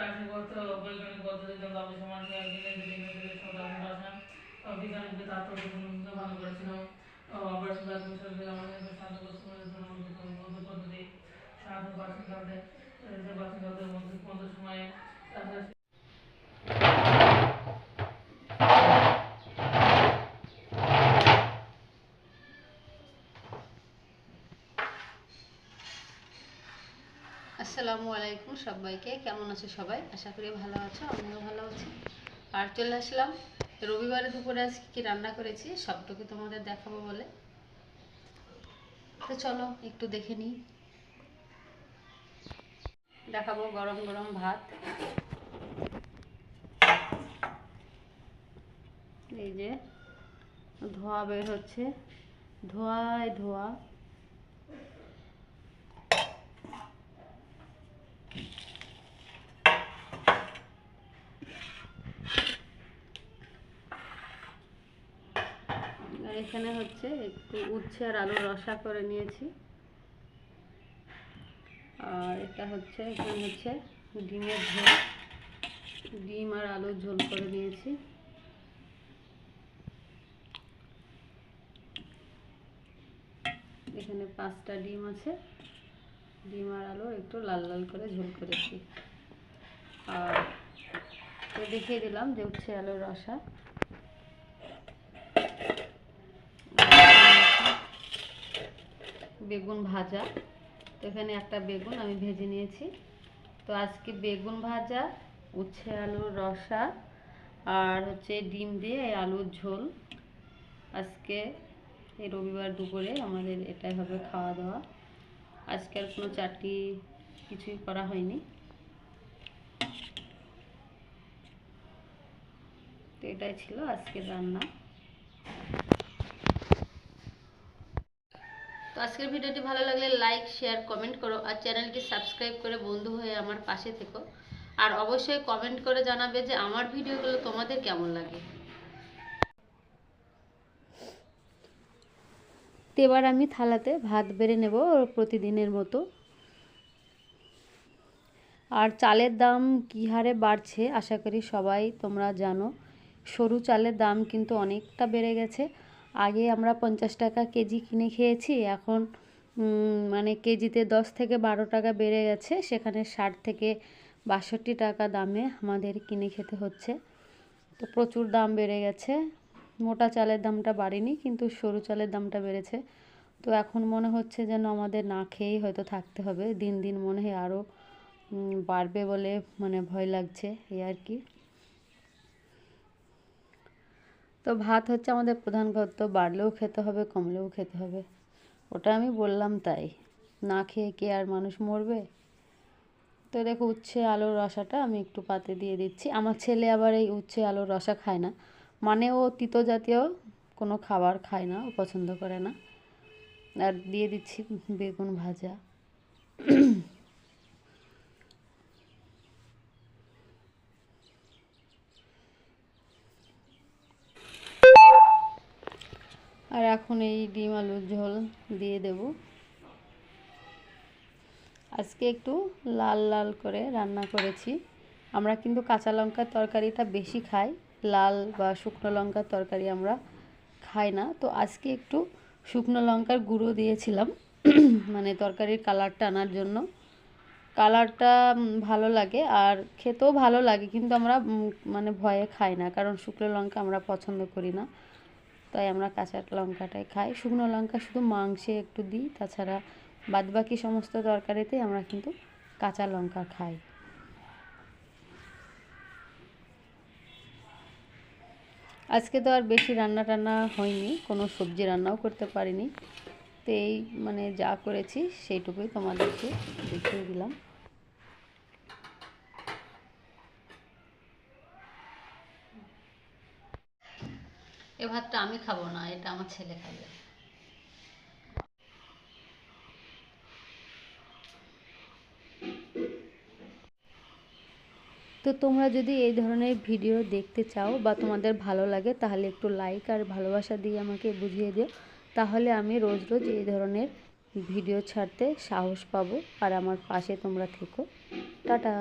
কাঠামোগত বৈজ্ঞানিক পদ্ধতিতে গবেষণা একদিনের দিনের বিজ্ঞানীকে তাৎপর্যপূর্ণ ভূমিকা পালন করেছিল। অপারেশন বিশ্ববিদ্যালয় আমাদের সাহায্য পদ্ধতি সাধারণ বাচ্চাদের মধ্যে সময়ে আসসালামু আলাইকুম সবাইকে। কেমন আছো সবাই? আশা করি ভালো আছো, আমিও ভালো আছি। আর চলে আসলাম রবিবারে দুপুরে আজকে কি রান্না করেছি সবটুকু তোমাদের দেখাবো বলে। তো চলো একটু দেখে নিই। দেখাবো গরম গরম ভাত, এই যে ধোয়া বের হচ্ছে, ধোয়ায় ধোয়া। আর এখানে হচ্ছে একটু উচ্ছে আর আলুর রসা করে নিয়েছি। আর এটা হচ্ছে এখানে হচ্ছে ডিমের ঝোল, ডিম আর আলুর ঝোল করে নিয়েছি। এখানে 5টা ডিম আছে, ডিম আর আলু একটু লাল লাল করে ঝোল করেছি। আর দেখিয়ে দিলাম যে উচ্ছে আলুর রসা। বেগুন ভাজা, তো এখানে একটা বেগুন আমি ভেজে নিয়েছি। তো আজকে বেগুন ভাজা, উচ্ছে আলুর রসা আর হচ্ছে ডিম দিয়ে আলুর ঝোল। আজকে এই রবিবার দুপুরে আমাদের এটাই হবে খাওয়া দাওয়া। আজকে আর কোনো চাটনি কিছুই করা হয়নি। তো এটাই ছিল আজকের রান্না। তো আজকের ভিডিওটি ভালো লাগলে লাইক শেয়ার কমেন্ট করো, আর চ্যানেলটি সাবস্ক্রাইব করে বন্ধু হয়ে আমার পাশে থেকো। আর অবশ্যই কমেন্ট করে জানাবে যে আমার ভিডিওগুলো তোমাদের কেমন লাগে। তো এবার আমি থালাতে ভাত বেড়ে নেব প্রতিদিনের মতো। আর চালের দাম কী হারে বাড়ছে আশা করি সবাই তোমরা জানো। সরু চালের দাম কিন্তু অনেকটা বেড়ে গেছে। আগে আমরা 50 টাকা কেজি কিনে খেয়েছি, এখন মানে কেজিতে 10 থেকে 12 টাকা বেড়ে গেছে। সেখানে 60 থেকে 62 টাকা দামে আমাদের কিনে খেতে হচ্ছে। তো প্রচুর দাম বেড়ে গেছে। মোটা চালের দামটা বাড়েনি, কিন্তু সরু চালের দামটা বেড়েছে। তো এখন মনে হচ্ছে যেন আমাদের না খেয়েই হয়তো থাকতে হবে। দিন দিন মনে হয় আরও বাড়বে বলে মানে ভয় লাগছে, এই আর কি। তো ভাত হচ্ছে আমাদের প্রধান খাদ্য, বাড়লেও খেতে হবে, কমলেও খেতে হবে। ওটা আমি বললাম তাই, না খেয়ে কে আর মানুষ মরবে। তো দেখো উচ্ছে আলুর রসাটা আমি একটু পাতে দিয়ে দিচ্ছি। আমার ছেলে আবার এই উচ্ছে আলুর রসা খায় না, মানে ও তিতো জাতীয় কোনো খাবার খায় না, ও পছন্দ করে না। আর দিয়ে দিচ্ছি বেগুন ভাজা। আর এখন এই ডিম আলুর ঝোল দিয়ে দেব। আজকে একটু লাল লাল করে রান্না করেছি। আমরা কিন্তু কাঁচা লঙ্কার তরকারিটা বেশি খাই, লাল বা শুকনো লঙ্কার তরকারি আমরা খাই না। তো আজকে একটু শুকনো লঙ্কার গুঁড়ো দিয়েছিলাম মানে তরকারির কালারটা আনার জন্য। কালারটা ভালো লাগে আর খেতেও ভালো লাগে, কিন্তু আমরা মানে ভয়ে খাই না, কারণ শুকনো লঙ্কা আমরা পছন্দ করি না। তাই আমরা কাঁচা লঙ্কাটাই খাই। শুকনো লঙ্কা শুধু মাংসে একটু দিই, তাছাড়া বাদবাকি সমস্ত তরকারিতেই আমরা কিন্তু কাঁচা লঙ্কা খাই। আজকে তো আর বেশি রান্না টান্না হয়নি, কোনো সবজি রান্নাও করতে পারিনি। তো এই মানে যা করেছি সেইটুকুই তোমাদেরকে দেখিয়ে দিলাম। এ ভাতটা আমি খাবো না, এটা আমার ছেলে খাবে। তো তোমরা যদি এই ধরনের ভিডিও দেখতে চাও বা তোমাদের ভালো লাগে, তাহলে একটু লাইক আর ভালোবাসা দিয়ে আমাকে বুঝিয়ে দিও। তাহলে আমি রোজ রোজ এই ধরনের ভিডিও ছাড়তে সাহস পাবো, আর আমার পাশে তোমরা থেকো। টাটা।